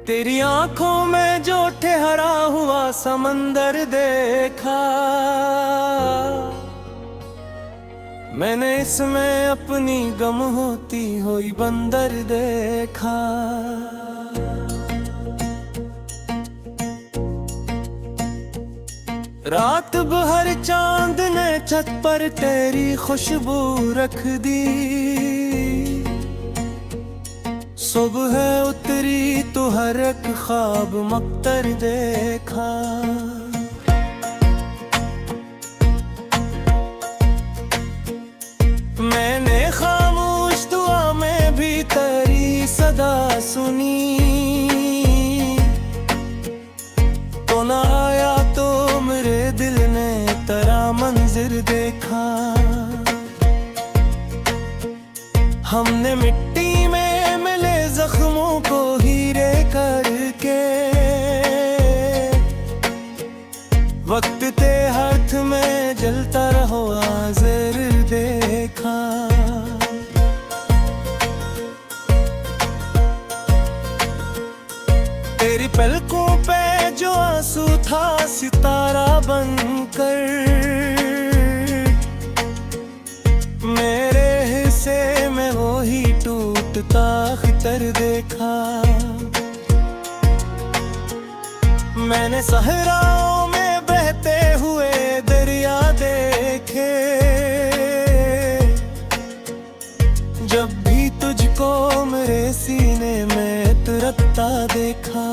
तेरी आंखों में जो ठहरा हुआ समंदर देखा, मैंने इसमें अपनी गम होती हुई बंदर देखा। रात भर चांद ने छत पर तेरी खुशबू रख दी, सुबह उतरी तो हर एक ख्वाब मक्तर देखा। मैंने खामोश दुआ में भी तेरी सदा सुनी, तो ना आया तो मेरे दिल ने तेरा मंजिर देखा। हमने मिट्टी में मिले जख्मों को हीरे करके, वक्त ते हाथ में जलता रहो आज़र देखा। तेरी पलकों पे जो आंसू था सितारा बनकर, मेरे हिस्से में वो ही टूटता अख्तर देखा। मैंने सहराओं में बहते हुए दरिया देखे, जब भी तुझको मेरे सीने में तरसता देखा।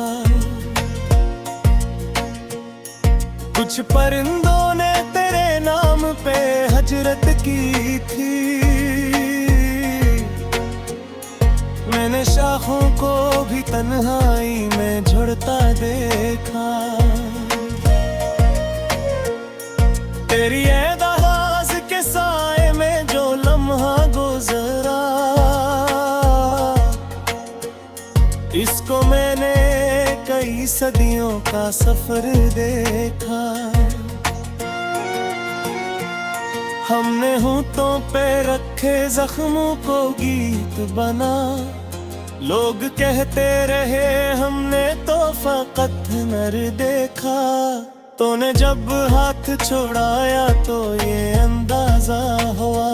कुछ परिंदों ने तेरे नाम पे हजरत की थी, मैंने शाखों को भी तन्हाई में झुड़ता देखा। तेरी आवाज़ के साए में जो लम्हा गुजरा, इसको मैंने कई सदियों का सफर देखा। हमने होठों पे रखे जख्मों को गीत बना, लोग कहते रहे हमने तो फकत नर देखा। तूने जब हाथ छोड़ाया तो ये अंदाजा हुआ,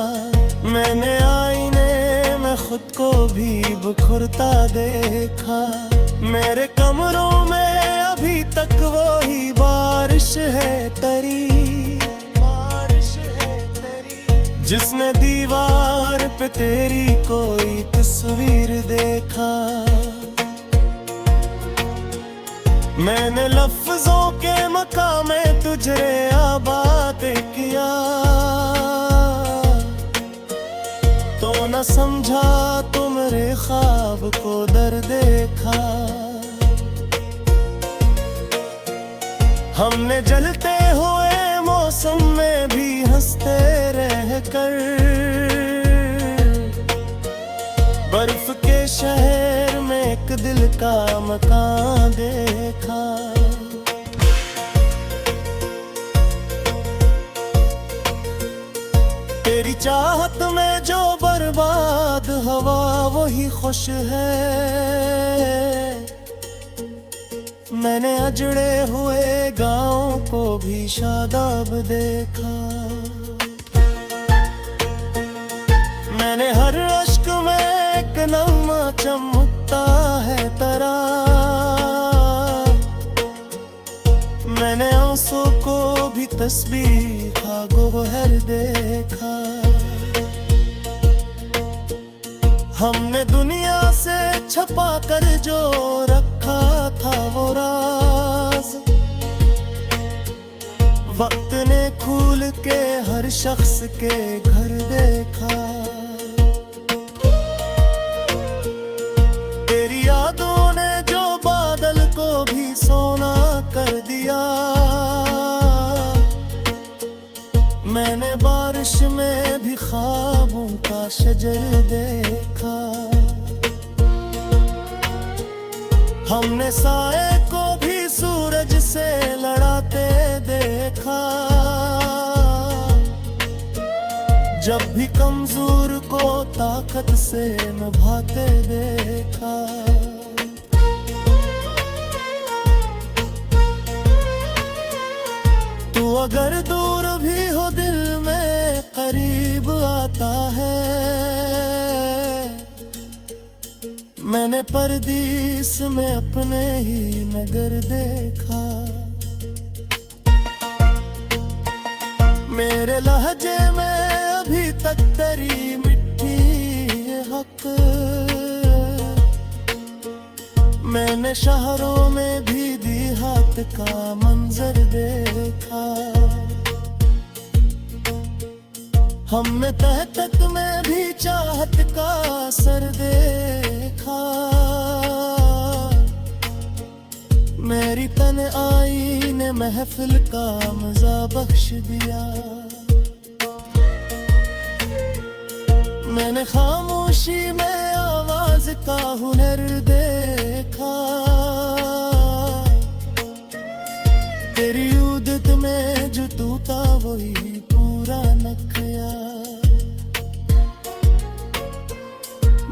मैंने आईने में खुद को भी बिखरता देखा। मेरे कमरों में अभी तक वही बारिश है तेरी, जिसने दीवार पे तेरी कोई तस्वीर देखा। मैंने लफ्जों के मकाम में तुझे आबाद किया, तो न समझा तो मेरे ख्वाब को दर देखा। हमने जलते हुए मौसम में भी हंसते रहकर, बर्फ के शहर में एक दिल का मकान देखा। तेरी चाहत में जो बर्बाद हवा वही खुश है, मैंने अजड़े हुए गाँव को भी शादाब देखा। मैंने हर अश्क में एक नगमा चमकता है तेरा, मैंने आंसू को भी तस्बीह का गोहर देखा। हमने दुनिया से छपा कर जो रखा था वो राज, वक्त ने खोल के हर शख्स के घर देखा। तेरी यादों ने जो बादल को भी सोना कर दिया, मैंने बारिश में भी ख्वाबों का शजर देखा। हमने साए को भी सूरज से लड़ाते देखा, जब भी कमजोर को ताकत से निभाते देखा। अगर दूर भी हो दिल में करीब आता है। मैंने परदेस में अपने ही नगर देखा। मेरे लहजे में अभी तक तेरी मिट्टी है हक। मैंने शहरों में भी देहात का मंजर देखा। हमने तह तक में भी चाहत का असर देखा। मेरी तन्हाई ने महफिल का मजा बख्श दिया। मैंने खामोशी में आवाज का हुनर देखा। तेरी उदत में जो टूटा वही पूरा न किया।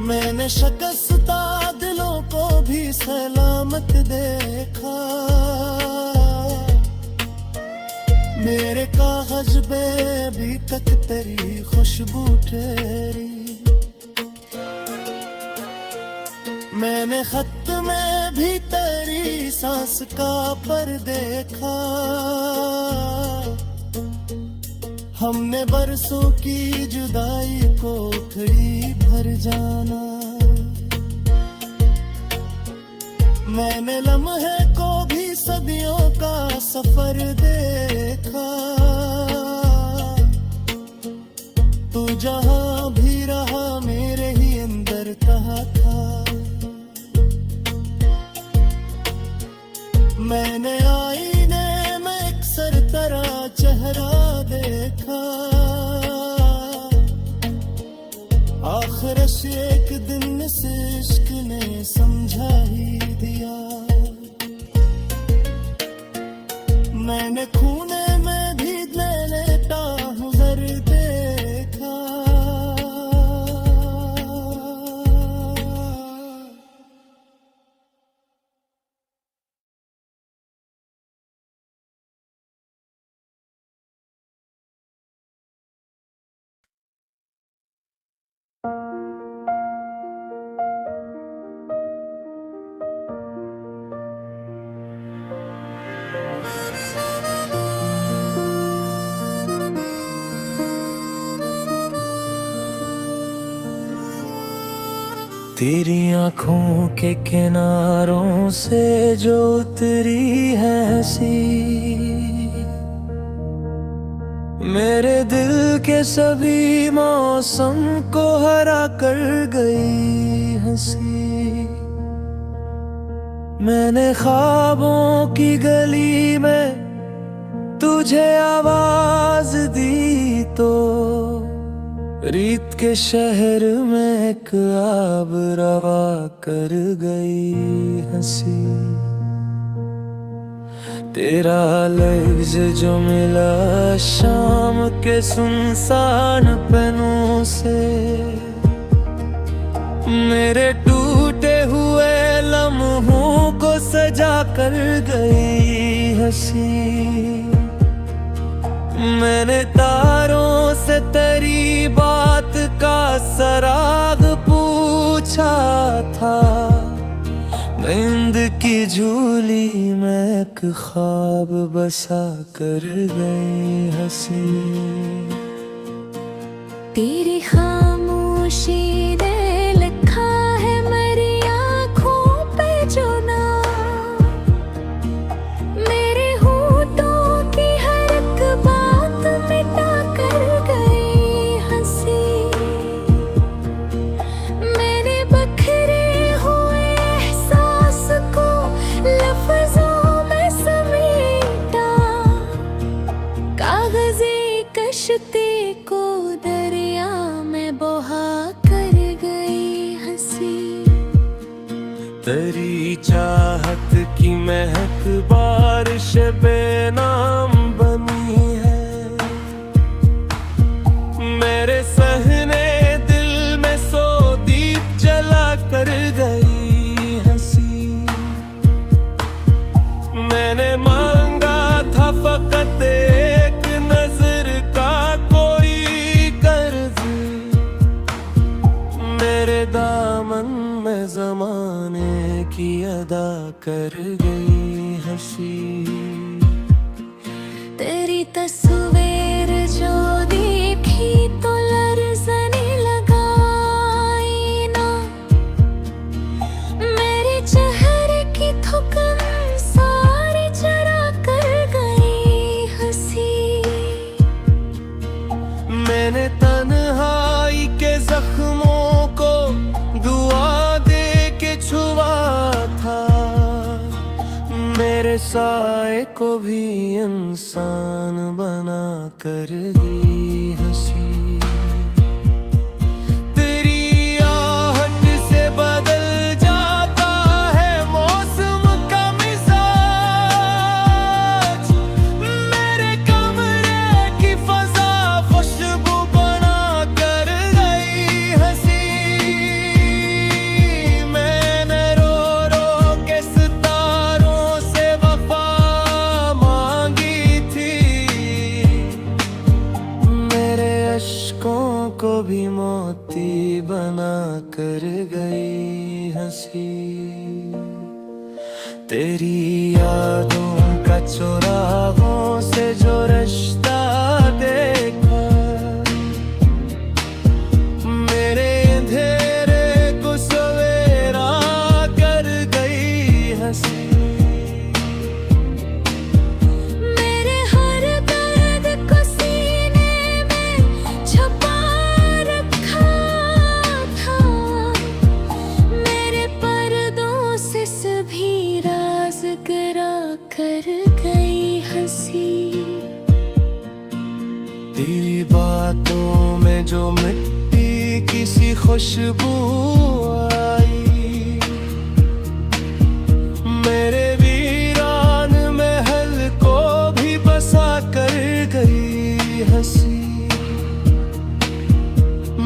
मैंने शिकस्ता दिलों को भी सलामत देखा। मेरे कागज पे अभी तक तेरी खुशबू ठहरी। मैंने खत में भी तेरी सांस का पर देखा। हमने बरसों की जुदाई को खड़ी भर जाना। मैंने लम्हे को भी सदियों का सफर देखा। तू जहां भी रहा मेरे ही अंदर कहा था। मैंने आईने में अक्सर तेरा चेहरा देखा। आखिर एक दिन से इश्क ने समझा ही दिया। मैंने खूने में भी लेता हूँ जर देखा। तेरी आंखों के किनारों से जो उतरी है हंसी। मेरे दिल के सभी मौसम को हरा कर गई हंसी। मैंने ख्वाबों की गली में तुझे आवाज दी तो रीत के शहर में एक आब रवा कर गई हंसी। तेरा लफ्ज जो मिला शाम के सुनसान पन्नों से। मेरे टूटे हुए लम्हों को सजा कर गई हंसी। मैंने तारों से तेरी बात का सराग पूछा था। नींद की झूली में एक ख्वाब बसा कर गई हंसी। तेरी खामोशी ने लिखा है मेरी आँखों पे जो नाम। मेरे होठों की हर एक बात मिटा कर गई हंसी। मैंने बखरे हुए एहसास को लफ्जों में समेटा। कागज़ी कश्ती को दरिया में बहा कर गई हंसी। तेरी चाहत की महक बारिश बेनाम बनी है। मेरे सहने दिल में सो दीप जला कर गई हंसी। मैंने मांगा था फकत पैदा कर गई हंसी। तेरी तस्वीर जो देखी तो लर्ज़ने लगाई ना, मेरे चेहरे की थुकन सारी चरा कर गई हंसी। मैंने तन्हाई के जख्मों को दुआ दे के छुआ था, मेरे साए को भी इंसान बना कर दी हंसी। तेरी आहट से बदल जाता है मौसम का मिजाज, मेरे कमरे की फजा खुशबू बना कर गई हंसी। मैंने रो रो के सितारों से वफा मांगी थी, मेरे अश्कों को भी मोती बना कर गई हंसी। तेरी यादों का चुरागों से जो रिश्ता देखा, मेरे अंधेरे को सवेरा कर गई हंसी। मेरे हर दर्द को सीने में छुपा रखा था, मेरे पर्दों से सभी राज गिरा कर गई हंसी। तेरी बातों में जो मिट्टी की सी खुशबू आई, मेरे वीरान महल को भी बसा कर गई हंसी।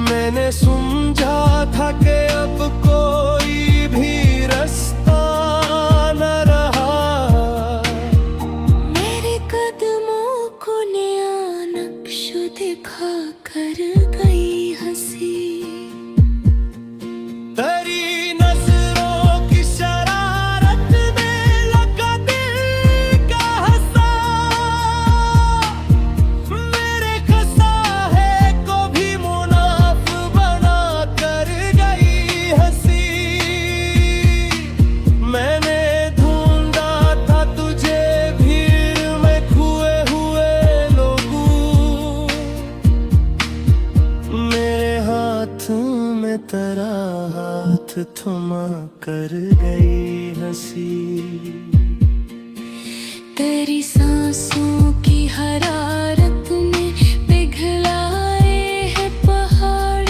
मैंने समझा था कि अब कोई भी रास्ता न रहा, मेरे कदमों को नया नक्श दिखा कर गई हंसी। तेरी नजरों की शरारत में लगा दिल का हंसा, मेरे खसा है को भी मुनाफ बना कर गई हंसी। मैंने ढूंढा था तुझे भीड़ में खोए हुए लोगों, मेरे हाथ में तेरा हाथ थमा कर गई हंसी। तेरी सांसों की हरारत ने पिघलाए हैं पहाड़,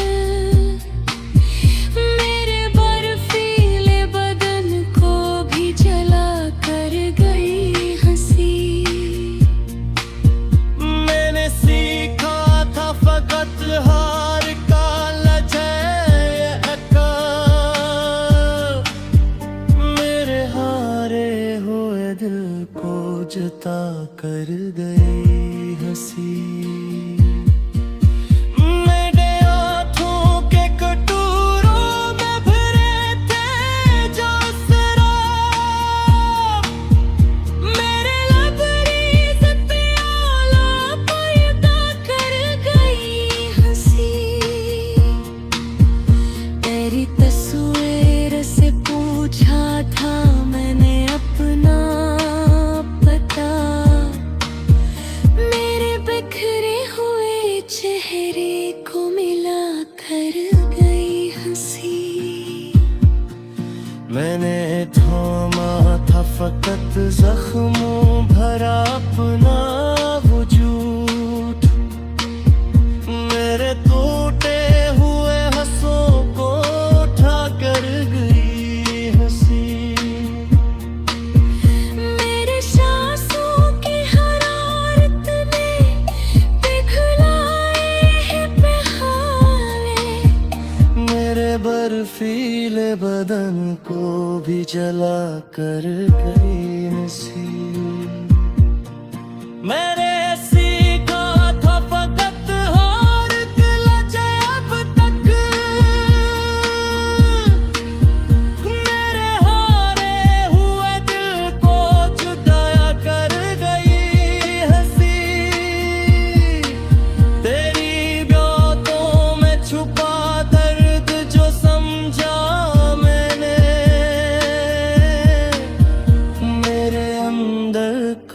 मेरे बर्फीले बदन को भी जला कर गई हंसी। मैंने सीखा था फकत हार का लजय अका, मेरे हारे हुए दिल को जता कर गई हंसी। मेरे आँखों के कटोरों में भरे थे जो शराब, मेरे लबरेज प्याला पैदा कर गई हंसी। तेरी तस्वीर से पूछा था मैंने अपना पता, मेरे बिखरे हुए चेहरे को मिला कर गई हंसी। मैंने थामा था फकत जख्मों भरा अपना वजूद, मेरे टूटे हुए हंसों को उठा कर गई हंसी। मेरे सांसों की हरारत ने पिघलाए हैं प्याले, मेरे बर्फीले बदन को भी जला कर गई हंसी। मैंने सीखा था फकत हार के लजे अब तक, मेरे हारे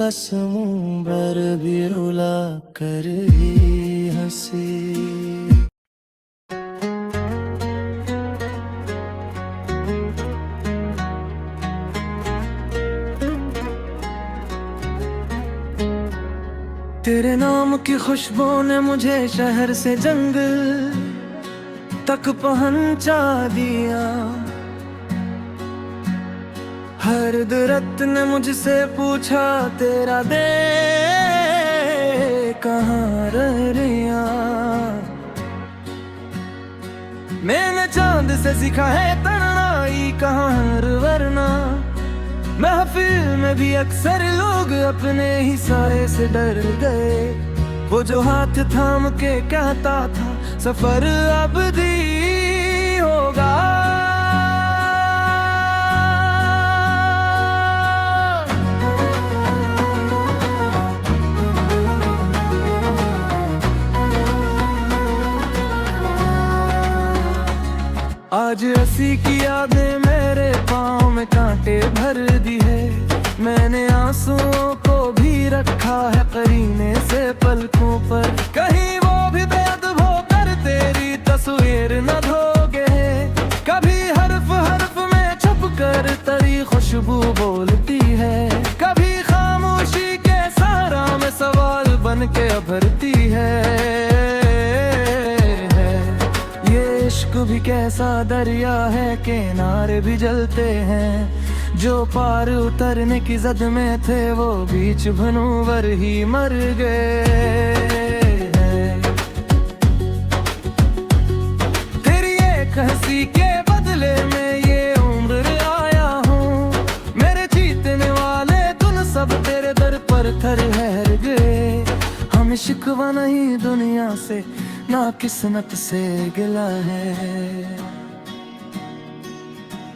कसमों पर भी रुला कर ही हंसी। तेरे नाम की खुशबू ने मुझे शहर से जंगल तक पहुंचा दिया। हर दरख्त ने मुझसे पूछा तेरा दे कहाँ रह रिया। मैंने चांद से सीखा है तन्हाई कहाँ वरना। महफिल में भी अक्सर लोग अपने ही साए से डर गए। वो जो हाथ थाम के कहता था सफर अबदी होगा। आज हंसी की यादें मेरे पाँव में कांटे भर दी है। मैंने आंसुओं को भी रखा है करीने से पलकों पर। कहीं वो भी बेअदब होकर तेरी तस्वीर न धोगे। कभी हर्फ हर्फ में छुप कर तेरी खुशबू बोलती है। कभी खामोशी के सहारा में सवाल बन के उभरती है। इश्क भी कैसा दरिया है किनारे भी जलते हैं। जो पार उतरने की जद में थे वो बीच भनूवर ही मर गए। तेरी एक हंसी के बदले में ये उम्र आया हूँ। मेरे जीतने वाले तुम सब तेरे दर पर ठहर गए। हम शिकवा नहीं दुनिया से ना किस्मत से गिला है।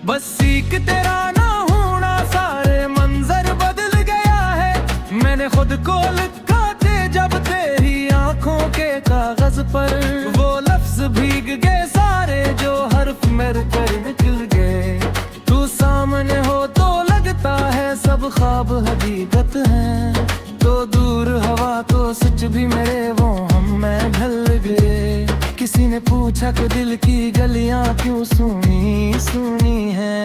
बस सीख तेरा ना होना सारे मंजर बदल गया है। मैंने खुद को लिखा थे जब तेरी आंखों के कागज पर। वो लफ्ज भीग गए सारे जो हर्फ मेरे कर निकल गए। तू सामने हो तो लगता है सब ख्वाब हकीकत है। तो दूर हवा तो सच भी मेरे वो हम में ढल गए। किसी ने पूछा कि दिल की गलियां क्यों सुनी सुनी है।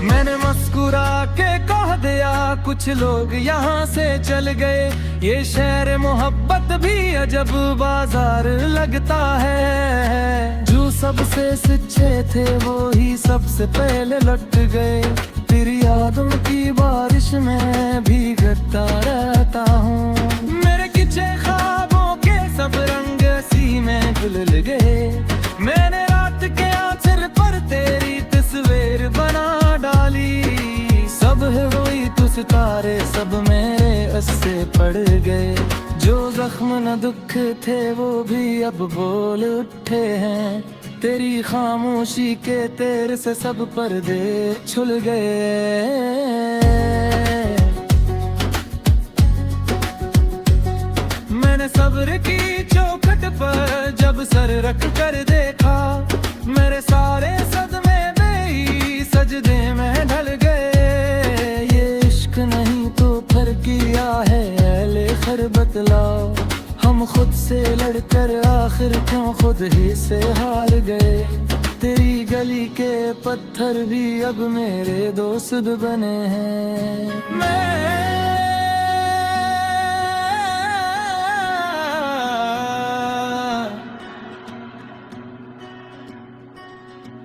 मैंने मुस्कुरा के कह दिया कुछ लोग यहाँ से चल गए। ये शहर मोहब्बत भी अजब बाजार लगता है। जो सबसे सच्चे थे वो ही सबसे पहले लौट गए। तेरी यादों की बारिश में भीगता रहता हूँ। मेरे किचे ख्वाबों के सब रंग सी में घुल गए। मैंने रात के आंचल पर तेरी तस्वीर बना डाली। सब है वही तू सितारे सब मेरे अस्से पड़ गए। जो जख्म न दुख थे वो भी अब बोल उठे हैं। तेरी खामोशी के तेरे से सब पर्दे छुल गए। मैंने सब्र की चौखट पर जब सर रख कर देखा। मेरे सारे सदमे में सजदे में ढल गए। ये इश्क नहीं तो फिर किया है ऐले खर बतलाओ। हम खुद से लड़कर आखिर क्यों खुद ही से हार गए। तेरी गली के पत्थर भी अब मेरे दोस्त बने हैं।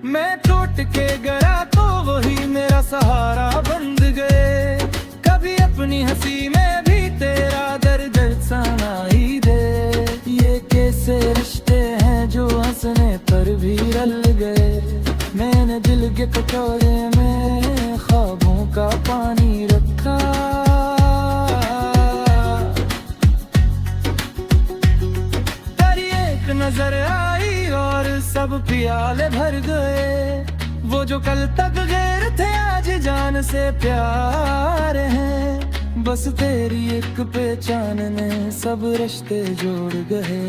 मैं टूट के गया तो वही मेरा सहारा बन गए। कभी अपनी हंसी में भी तेरा दर्द सुनाई दे। ये कैसे रिश्ते हैं जो हंसने पर भी रल गए। मैंने दिल के कटोरे में ख्वाबों का पानी रखा। तेरी एक नजर आई और सब प्याले भर गए। वो जो कल तक गैर थे आज जान से प्यार है। बस तेरी एक पहचान ने सब रिश्ते जोड़ गए।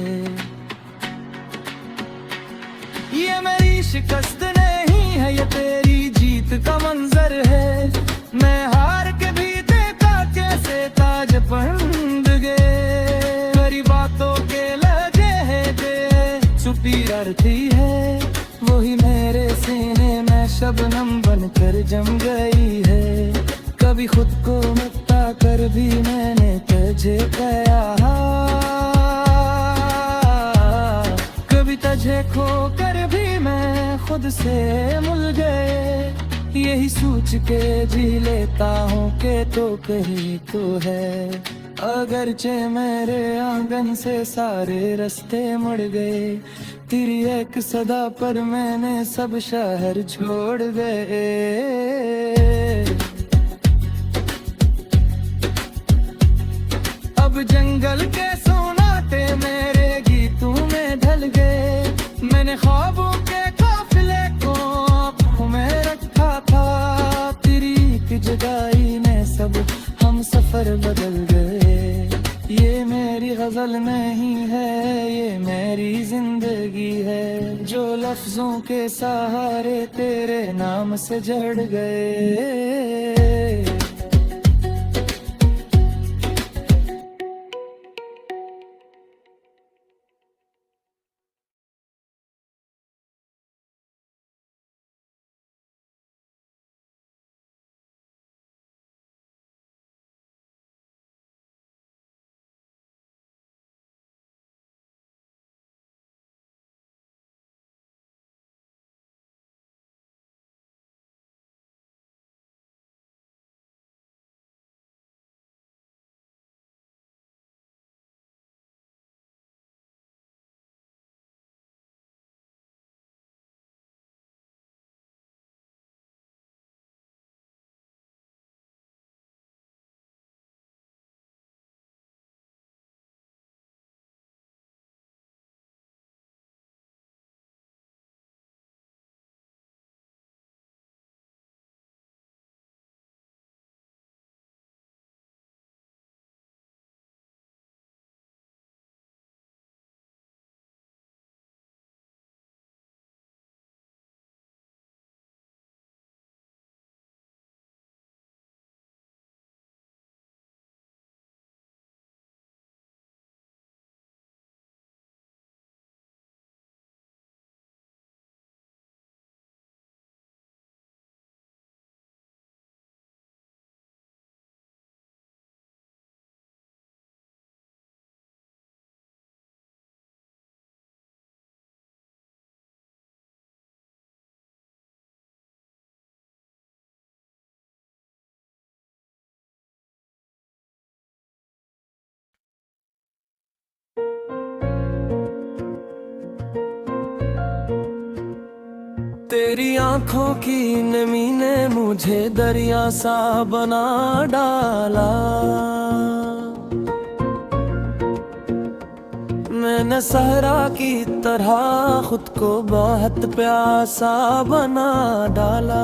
ये मेरी शिकस्त नहीं है ये तेरी जीत का मंजर है। मैं हार के भी देखा कैसे ताज बंद गए। मेरी बातों के लगे है जे छुपी अर्थी है। वही मेरे सीने में शबनम बनकर जम गई है। कभी खुद को मिटा कर भी मैंने तुझे कहा, कभी तुझे खो कर भी मैं खुद से मिल गए। यही सोच के जी लेता हूँ कि तो कहीं तो है। अगरचे मेरे आंगन से सारे रास्ते मुड़ गए। तेरी एक सदा पर मैंने सब शहर छोड़ गए। अब जंगल के सोनाटे मेरे गीतों में ढल गए। मैंने ख्वाबों के काफिले को आँखों में रखा था। तेरी एक जुदाई ने सब हम सफर बदल गए। ये मेरी गजल नहीं है, ये मेरी जिंदगी है। जो लफ्जों के सहारे तेरे नाम से जड़ गए। तेरी आंखों की नमी ने मुझे दरिया सा बना डाला। मैंने सहरा की तरह खुद को बहुत प्यासा बना डाला।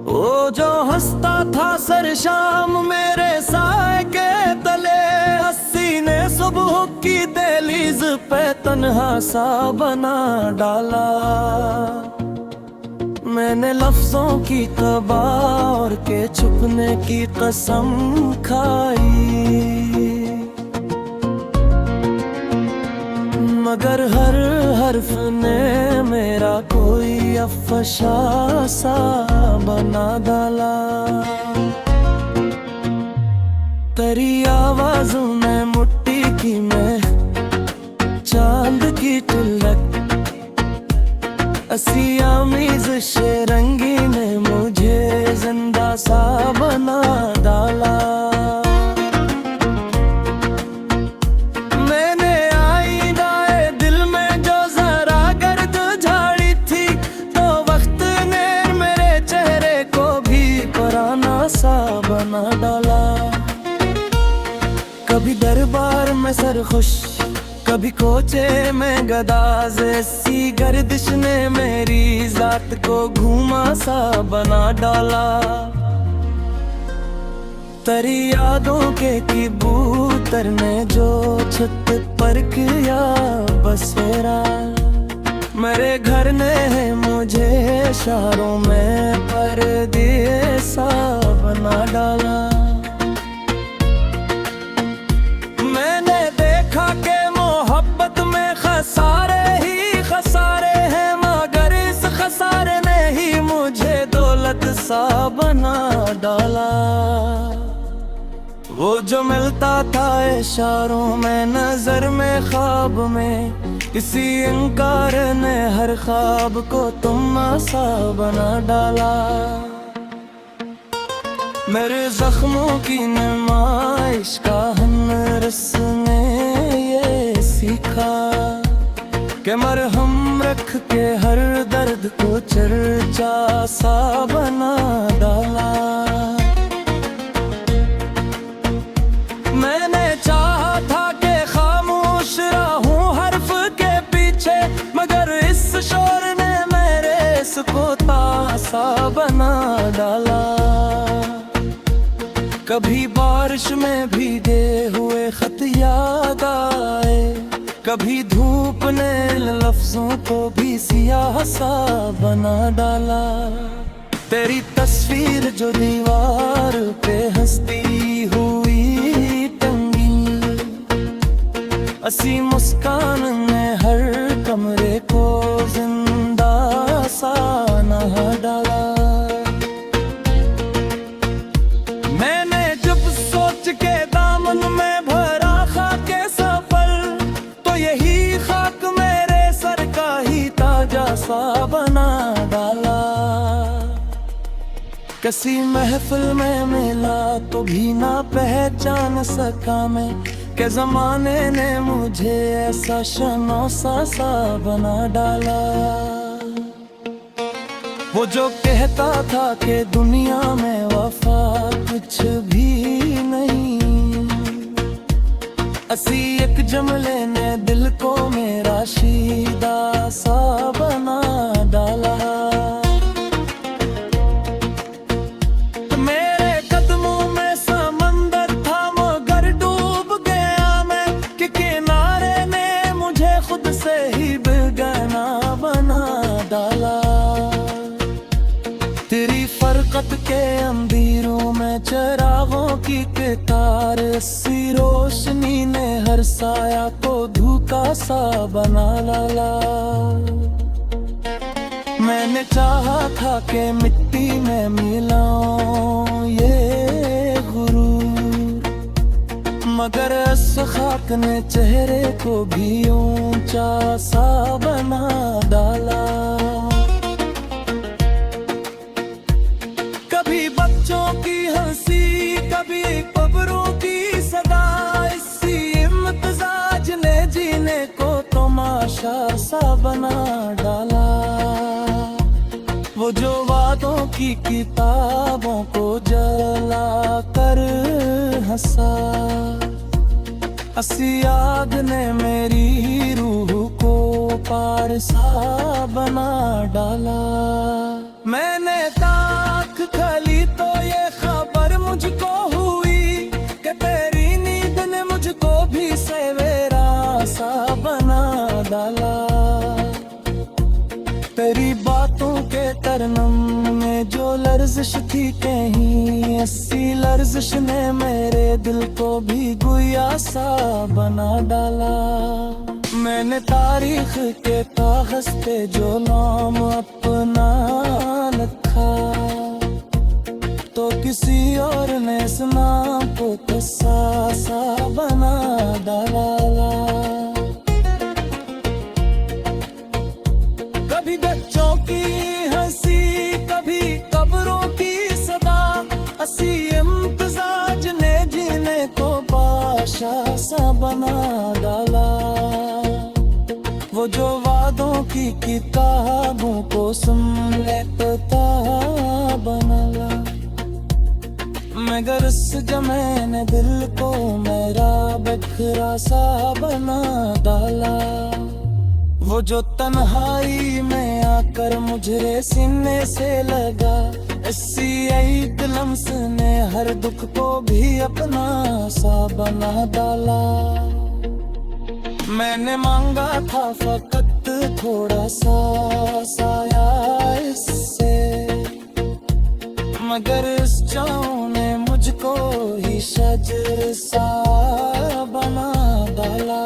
वो जो हंसता था सर शाम मेरे साए के तले, हंसी ने सुबह की दहलीज पे तन्हा सा बना डाला। मैंने लफ्जों की कबार के छुपने की कसम खाई, मगर हर हर्फ ने मेरा कोई अफशा सा बना डाला। तेरी आवाज़ों में मुट्ठी की मैं चांद की तिलक, असीमीज़ शेरंगी ने मुझे जिंदा सा बना डाला। मैंने आईनाए दिल में जो जरा गर्द झाड़ी थी, तो वक्त ने मेरे चेहरे को भी पुराना सा बना डाला। कभी दरबार में सरखुश, कभी कोचे में गदाज, ऐसी गर्दिश ने मेरी जात को घूमा सा बना डाला। तेरी यादों के कबूतर ने जो छत पर किया बसेरा, मेरे घर ने मुझे इशारों में परदेसा बना डाला। मैंने देखा कि मोहब्बत में खसारे ही खसारे हैं, मगर इस खसारे ने ही मुझे दौलत सा बना डाला। वो जो मिलता था इशारों में, नजर में, ख्वाब में, किसी इंकार ने हर ख्वाब को तुम सा बना डाला। मेरे जख्मों की नुमाइश का हमरस ने ये सीखा कि मरहम रख के हर दर्द को चर्चा सा बना डाला। मैंने चाहा था कि खामोश रहूं हर्फ के पीछे, मगर इस शोर ने मेरे इसको तासा बना डाला। कभी बारिश में भीगे हुए खत याद आए, कभी धूप ने लफ्जों को भी सियाह सा बना डाला। तेरी तस्वीर जो दीवार पे हंसती हुई असी मुस्कान ने हर कमरे को जिंदा सा नहा डाला। मैंने जब सोच के दामन में भरा खाके सफर, तो यही खाक मेरे सर का ही ताजा सा बना डाला। किसी महफिल में मिला तो भी ना पहचान सका मैं, के जमाने ने मुझे ऐसा शनौसा सा बना डाला। वो जो कहता था कि दुनिया में वफा कुछ भी नहीं, असी एक जुमले ने दिल को मेरा शीदा सा बना डाला। तेरी फरकत के अंधेरों में चिरागों की कतार, सी रोशनी ने हर साया को धूका सा बना डाला। मैंने चाहा था कि मिट्टी में मिलाऊं ये गुरूर, मगर इस खाक ने चेहरे को भी ऊंचा सा बना डाला। कभी बच्चों की हंसी, कभी कब्रों की सदा, इसी इम्तिजाज ने जीने को तमाशा सा बना डाला। वो जो वादों की किताबों को जला कर हंसा, हंसी आग ने मेरी रूह को पार सा बना डाला। मैंने ताक खली तो ये खबर मुझको हुई कि तेरी नींद ने मुझको भी सवेरा सा बना डाला। तेरी बातों के तरनम में जो लर्जिश थी कहीं, ऐसी लर्जिश ने मेरे दिल को भी गुया सा बना डाला। मैंने तारीख के कागज पे जो नाम अपना लिखा, तो किसी और ने इस नाम को किस्सा सा बना डाला। कभी बच्चों की हंसी, कभी कब्रों की सदा, हंसी इम्तिजाज ने जीने को बादशाह सा बना डाला। वो जो वादों की किताबों को सुमलेता बनला, मगर इस जमाने दिल को मेरा बिखरा सा बना डाला। वो जो तन्हाई में आकर मुझे सीने से लगा, इसी एक लम्स ने हर दुख को भी अपना सा बना डाला। मैंने मांगा था फकत वक्त थोड़ा सा साया इससे, मगर इस चाव ने मुझको ही शजर सा बना डाला।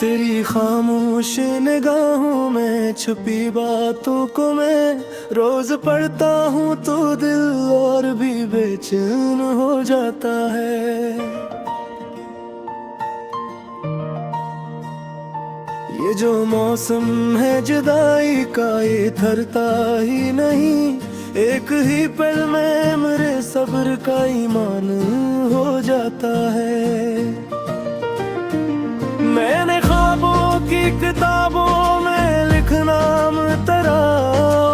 तेरी खामोश निगाहों में छुपी बातों को मैं रोज पढ़ता हूँ तो दिल और भी बेचैन हो जाता है। ये जो मौसम है जुदाई का ये थरता ही नहीं, एक ही पल में मेरे सब्र का ईमान हो जाता है। मैंने ख्वाबों की किताबों में लिखना तेरा,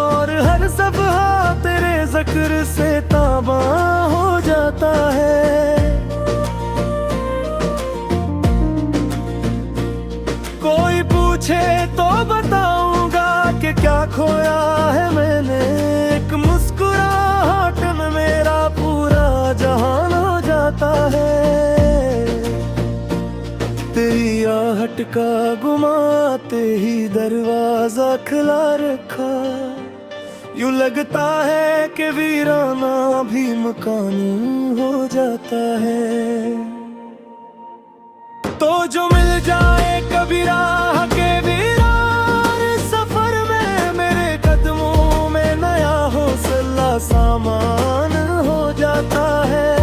और हर सफ़हा तेरे ज़िक्र से ताबा हो जाता है। कोई पूछे तो बताऊंगा कि क्या खोया है मैंने, एक मुस्कुराहट में मेरा पूरा जहान हो जाता है। तेरी आहट का घुमाते ही दरवाजा खुला रखा, यूं लगता है कि वीराना भी मकान हो जाता है। तो जो मिल जाए कभी राह के वीरान सफर में, मेरे कदमों में नया हौसला सामान हो जाता है।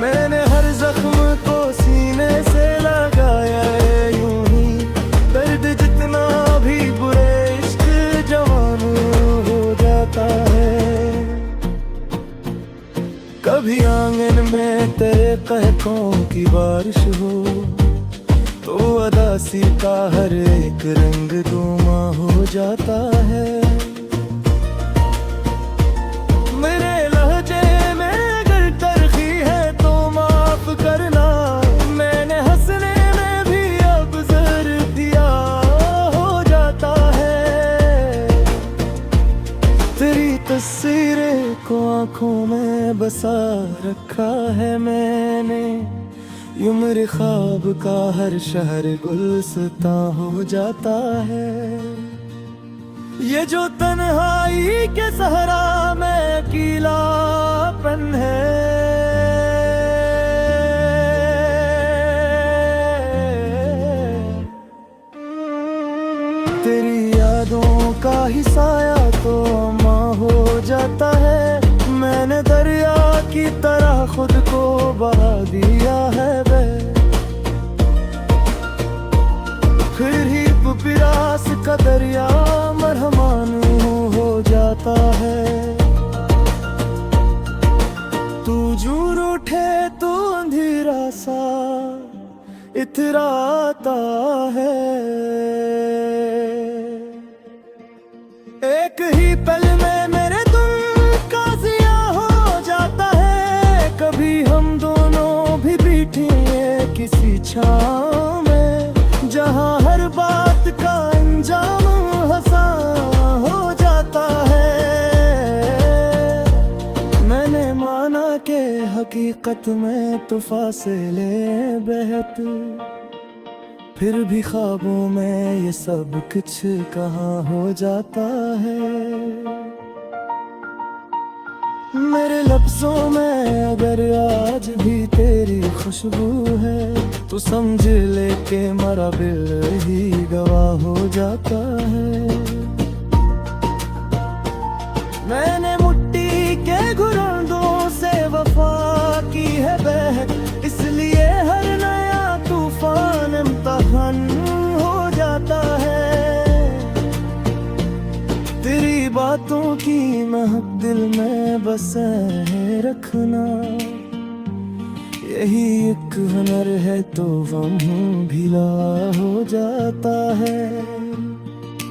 मैंने हर जख्म को सीने से लगाया है यूं ही, दर्द जितना भी बुरे इश्क जवान हो जाता है। कभी आंगन में तेरे कहकों की बारिश हो तो अदासी का हर एक रंग धुआं हो जाता है। मेरे लहजे में अगर तरखी है तो माफ करना, मैंने हंसने में भी अब ज़र्दिया हो जाता है। तेरी तस्वीरें को आँखों में बसा रखा है मैंने, यूं मेरे ख्वाब का हर शहर गुलस्तां हो जाता है। ये जो तन्हाई के सहरा में अकेलापन है, तेरी यादों का ही साया तो अम्मा हो जाता है। मैंने दरिया की तरह खुद को बहा दिया है बे, फिर ही पिरास का दरिया मरहमान हो जाता है। तू जूर उठे तो अंधेरा सा इतराता है, एक ही पल में मेरे तुम का जिया हो जाता है। कभी हम दोनों भी बैठे किसी छाँव में, जहाँ हर बात का अंजाम हंसा हो जाता है। मैंने माना कि हकीकत में तो फासले बेहद, फिर भी ख्वाबों में ये सब कुछ कहाँ हो जाता है। मेरे लफ्जों में अगर आज भी तेरी खुशबू है तो समझ ले के मेरा दिल ही गवाह हो जाता है। मैंने मुट्ठी के घुरंदों से वफा की है बहक, इसलिए हर नया तूफान इम्तहान हो जाता है। तेरी बातों की महक दिल में बसे है रखना, यही एक हुनर है तो गम भिला हो जाता है।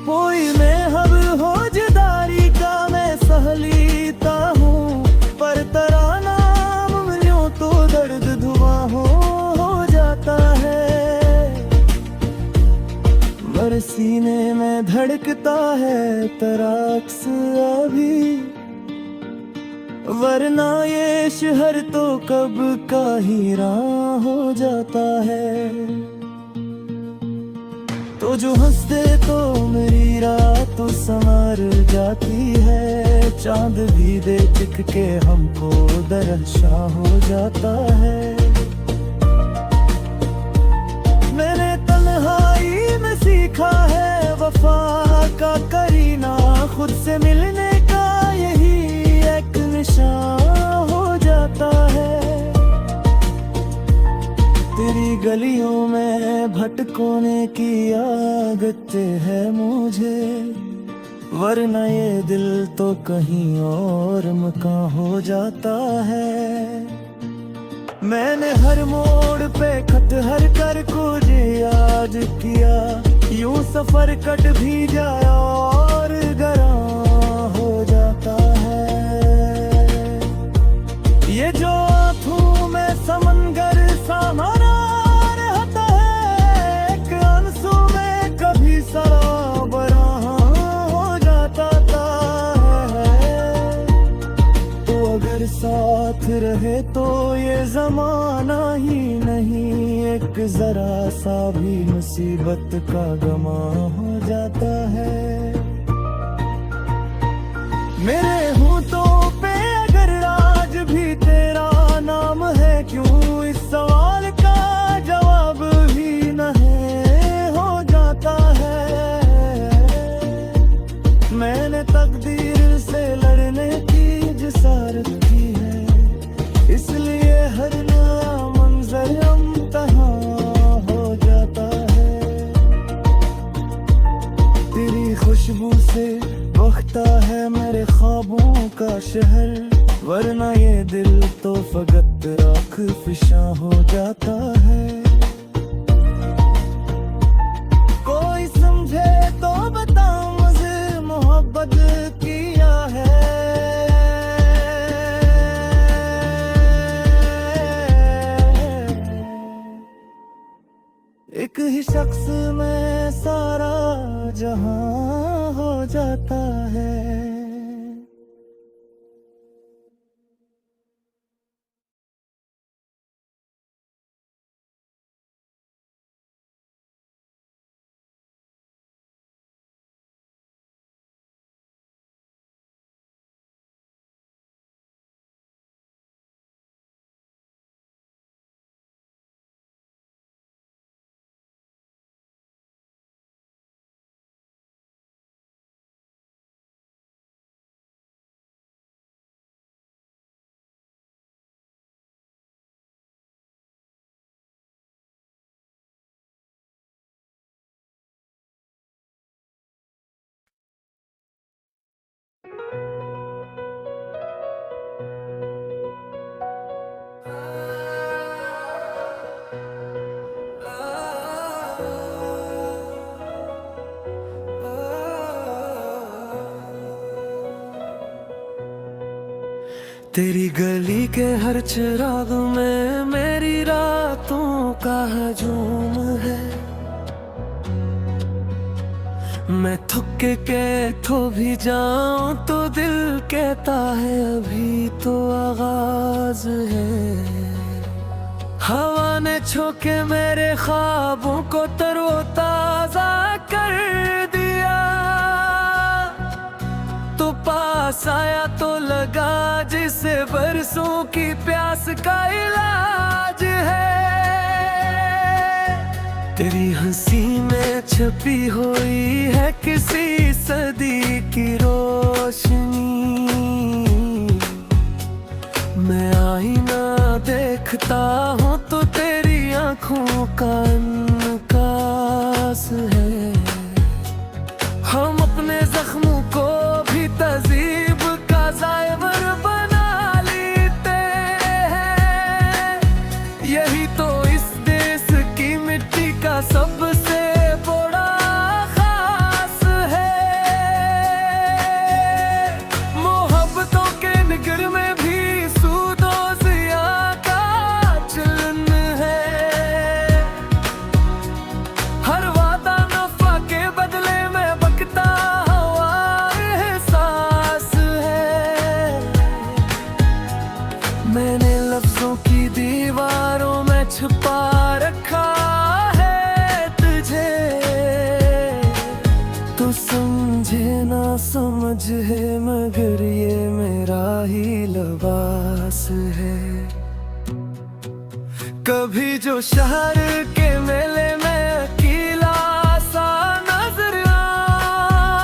कोई मैं हब हो जदारी का मैं सहलीता हूँ, पर तराना मिलियों तो दर्द धुआं हो जाता है। मर सीने में धड़कता है तेरा अक्स अभी, वरना ये शहर तो कब का हीरा हो जाता है। तो जो हंसते तो मेरी रात संवार जाती है, चांद भी देख के हमको दरशा हो जाता है। मैंने तन्हाई में सीखा है वफा का करीना, खुद से मिलने का यही एक निशान हो जाता है। तेरी गलियों में भटकोने की आदत है मुझे, वरना ये दिल तो कहीं और मकां हो जाता है। मैंने हर मोड़ पे खटहर कर कुछ याद किया, यूं सफर कट भी जाया और गरा हो जाता है। ये जो आंखों में समंदर सामाना रहता है, एक आंसू में कभी सराबरा हो जाता है। तो अगर साथ रहे तो ये जमाना ही नहीं, एक जरा सा भी मुसीबत का गमा हो जाता है। मेरे होठों पे अगर आज भी तेरा नाम है, क्यों इस सवाल का जवाब भी नहीं हो जाता है। मैंने तकदीर से लड़ने की जिसारत की है, इसलिए हर नया मंजर इम्तिहान हो जाता है। तेरी खुशबू से बखता है मेरे ख्वाबों का शहर, वरना ये दिल तो फकत राख फिशा हो जाता है। कोई समझे तो बताओ मुझे मोहब्बत किया है। एक ही शख्स में सारा जहां हो जाता है। तेरी गली के हर चिराग में मेरी रातों का हजूम है। मैं थक के थो भी जाऊं तो दिल कहता है अभी तो आगाज है। हवा ने छोके मेरे ख्वाबों को तरोताजा कर दिया, तो पास आया तो लगा जिसे बरसों की प्यास का इलाज है। तेरी हंसी में छपी हुई है किसी सदी की रोशनी। मैं आईना देखता हूँ तो तेरी आंखों का इनकास है। हम अपने जख्मों को भी तज़ीब का ज़ायवर बना लेते हैं। यही तो इस देश की मिट्टी का सबसे बड़ा खास है। मोहब्बतों के निगर में भी सूदो ज़िया का चलन है। हर वादा नफा के बदले में बकता हुआ एहसास है। मैंने लफ्जों की दीवारों में छुपा रखा है तुझे। तू समझे ना समझे मगर ये मेरा ही लिबास है। कभी जो शहर के मेले में अकेला सा नजर आऊं,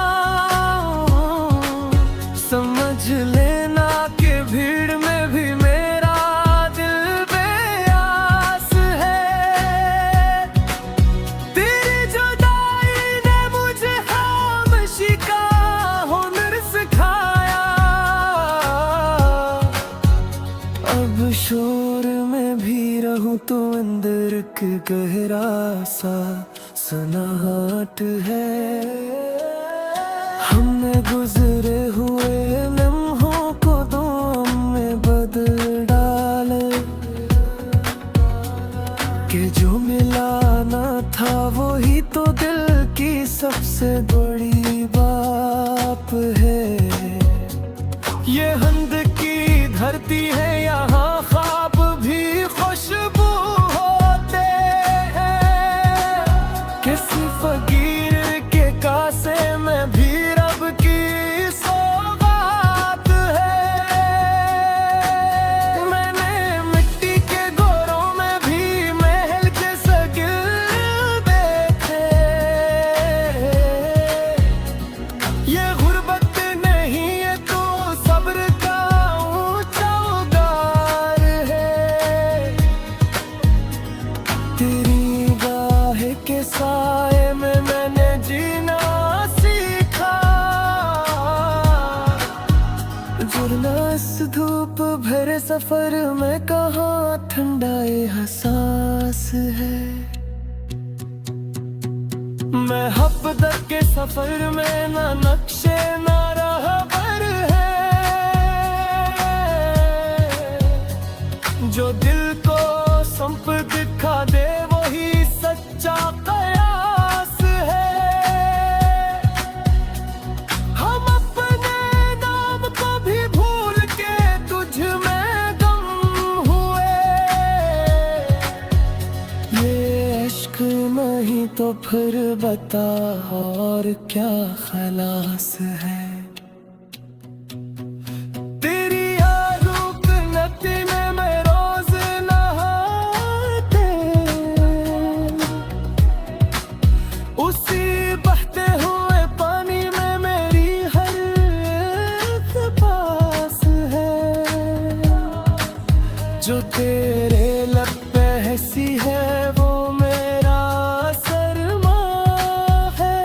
समझ लेना कि भीड़ में भी मेरा दिल बेआस है। तेरी जुदाई ने मुझे खामोशी का हुनर सिखाया। अब शोर में भी रहूं तो अंदर के गहरा सा सनाहट है। हमने गुजरे हुए लम्हों को दो में बदल डाले कि जो मिला ना था वही तो दिल की सबसे बड़ी बात है। ये हंद की धरती है, यहाँ ख्वाब भी खुशबू होते हैं। किसी फकीर के कासे में भी रब की सौगात है। मैंने मिट्टी के गोरों में भी महल के सगिल देखे। ये गुर्बत नहीं है तो सब्र का ऊंचा उद्गार है। तेरी गाह के साए में मैंने जीना सीखा। जुड़ना इस धूप भरे सफर में कहाँ ठंडा एहसास है। मैं हफ्ते के सफर में ना नक्शे ना रहबर है। जो दिल को संप दिखा दे वही सच्चा कयास है। हम अपने नाम को भी भूल के तुझ में गम हुए। ये इश्क नहीं तो फिर बता और क्या खलास है। तेरी आरूक नदी में मैं रोज नहाते, उसी बहते हुए पानी में मेरी हर पास है। जो तेरे लब पे हंसी है वो मेरा सरमा है।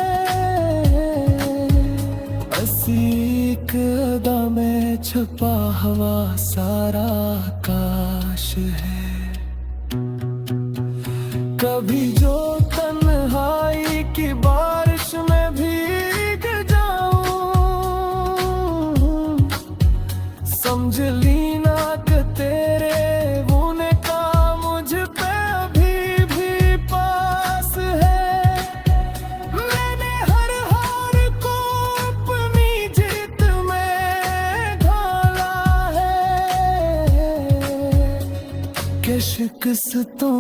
असीक अदा में छुपा हुआ सारा आकाश है। कभी जो तन्हाई की बारिश में भीग जाऊं, समझ लीना कि तेरे होने का मुझ पे अभी भी पास है। मैंने हर हार को अपनी जीत में ढाला है कि शिकस्तों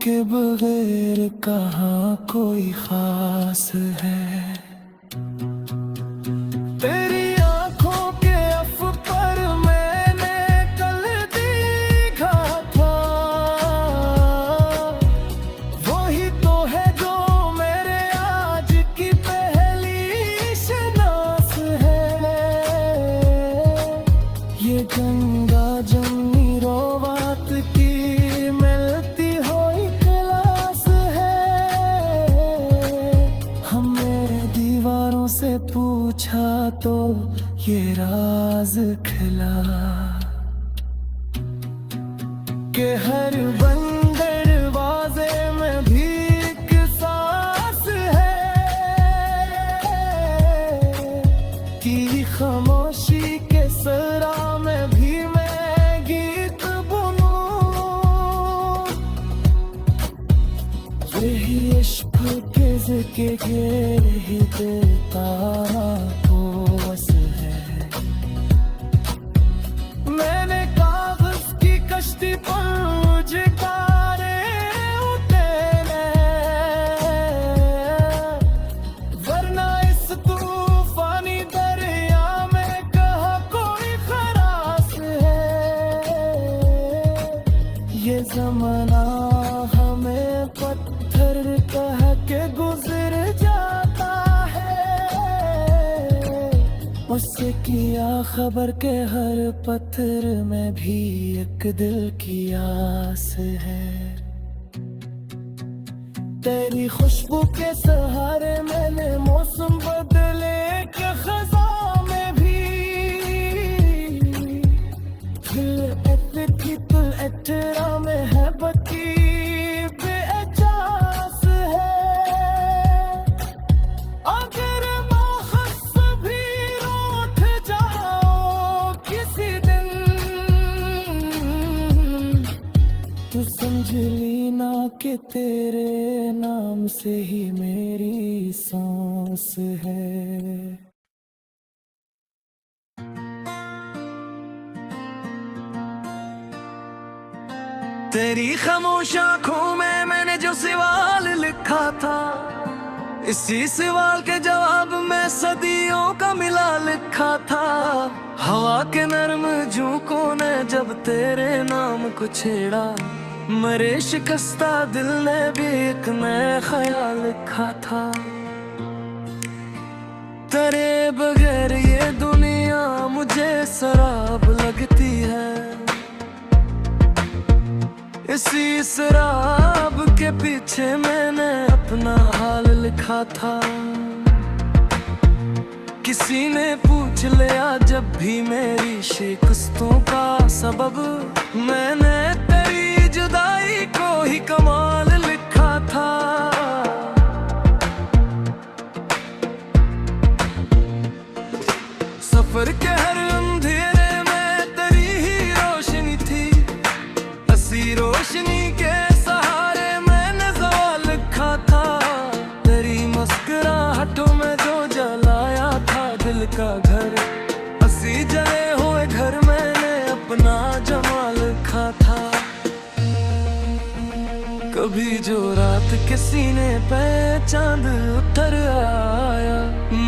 के बगैर कहाँ कोई खास है। तेरी आंखों के अफ पर मैं पूछा तो ये राज खिला कि हर बंद दरवाजे में भी एक सांस है कि खामोशी के सरा में भी मैं गीत बुनूं। यही इश्क के ज़िक्र के ही देता को बस है। मैंने कागज की कश्ती पर मुझे तारे उतारे, वरना इस तूफानी दरिया में कहाँ कोई खलास है। ये ज़माना हमें पत्थर कह के गुजर जाता है, उससे किया खबर के हर पत्थर में भी एक दिल की आस है। तेरी खुशबू के सहारे मैंने मौसम बदले के खज़ां में भी दिल एतकी तुल एतरा में है बकी बेअजास है। अगर माखस भी रूठ जाओ किसी दिन, तू समझ लेना कि तेरे नाम से ही मेरी सांस है। तेरी खामोश आंखों में मैंने जो सवाल लिखा था, इसी सवाल के जवाब में सदियों का मिला लिखा था। हवा के नर्म झोंकों ने जब तेरे नाम को छेड़ा, मेरे शिकस्ता दिल ने भी एक नया ख्याल लिखा था। तेरे बगैर ये दुनिया मुझे शराब लगती है, इसी शराब के पीछे मैंने अपना हाल लिखा था। किसी ने पूछ लिया जब भी मेरी शिकस्तों का सबब, मैंने तेरी जुदाई को ही कमाल लिखा था। सफर के हर अंधेरे में तेरी ही रोशनी थी, हंसी रोशनी के सहारे मैंने सवाल लिखा था। तेरी मुस्कुराहटों में जो जलाया था दिल का घर, हंसी जले हुए घर मैंने अपना जमाल लिखा था। कभी जो रात के सीने पे चांद उतर आया,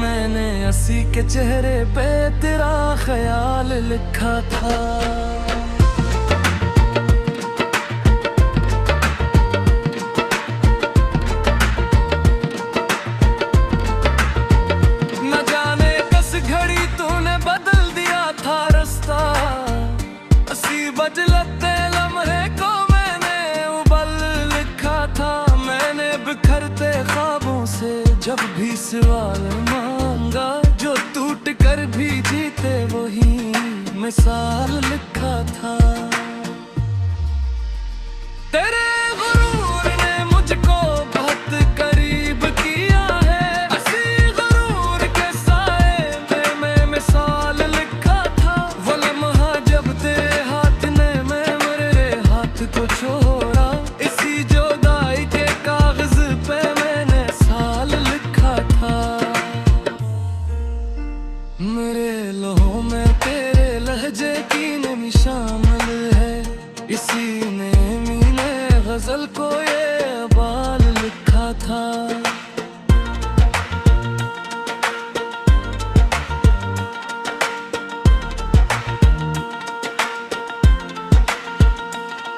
मैंने हंसी के चेहरे पे तेरा ख्याल लिखा था। बदलते लम्हे को मैंने उबल लिखा था। मैंने बिखरते ख्वाबों से जब भी सवाल मांगा, जो टूट कर भी जीते वही मिसाल लिखा था। तेरे गुरूर ने मुझको बहुत करीब किया है, हंसी गुरूर के साए में मैं मिसाल लिखा था। वो लम्हा जब तेरे हाथ ने मेरे हाथ को छोड़ा, इसी जुदाई के कागज पे मैंने साल लिखा था। मेरे लहू में तेरे लहजे की नमी शामिल है, इसी नेमी ने गजल को ये बाल लिखा था।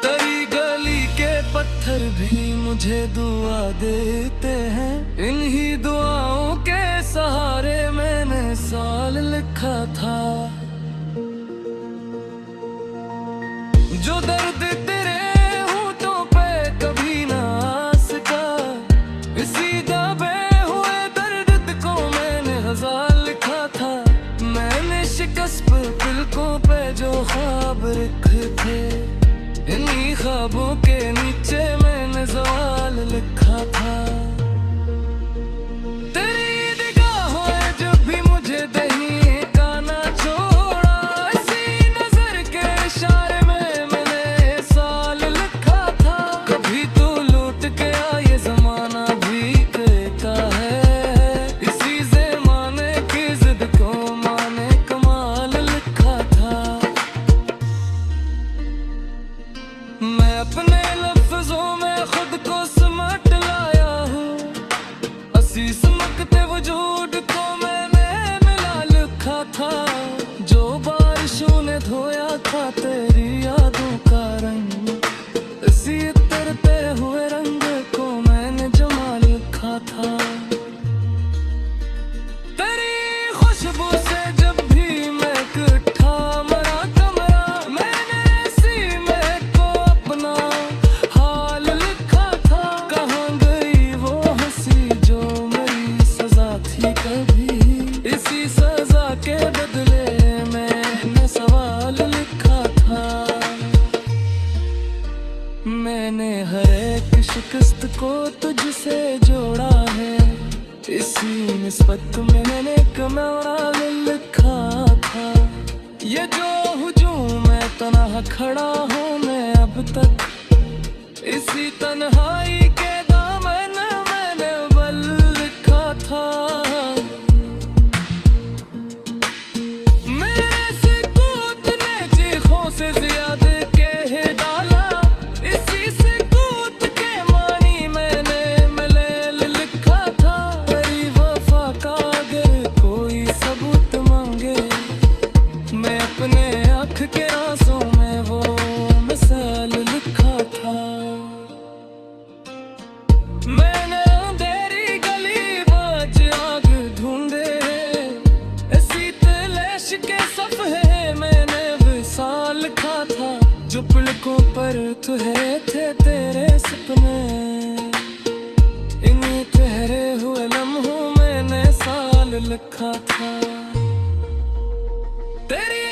तेरी गली के पत्थर भी मुझे दुआ देते हैं, इन्हीं दुआओं के सहारे मैंने साल लिखा था। जो दर्द तेरे होठों पे कभी ना आ सका, इसी दबे हुए दर्द को मैंने हजार लिखा इसी सजा के बदले मैंने सवाल लिखा था। मैंने हर एक शिकस्त को तुझसे जोड़ा है, इसी निस्बत में मैंने एक मौराल लिखा था। ये जो हुजूम मैं तन्हा खड़ा हूँ मैं अब तक, इसी तन्हाई के दामन मैंने बल लिखा था। मेरे सुकूत ने चीखों से ज्यादा कह डाला, इसी सुकूत के मानी मैंने मलेल लिखा था। तेरी वफा का अगर कोई सबूत मांगे, मैं अपने आँख के आंसू में वो मिसाल लिखा था। मैंने अंधेरी गली बाज आग ढूंढे, इसी तलाश के सफ़े मैंने विसाल लिखा था। जो पलकों पर तुहे थे तेरे सपने, इन्हीं ठहरे हुए लम्हों मैंने साल लिखा था। तेरी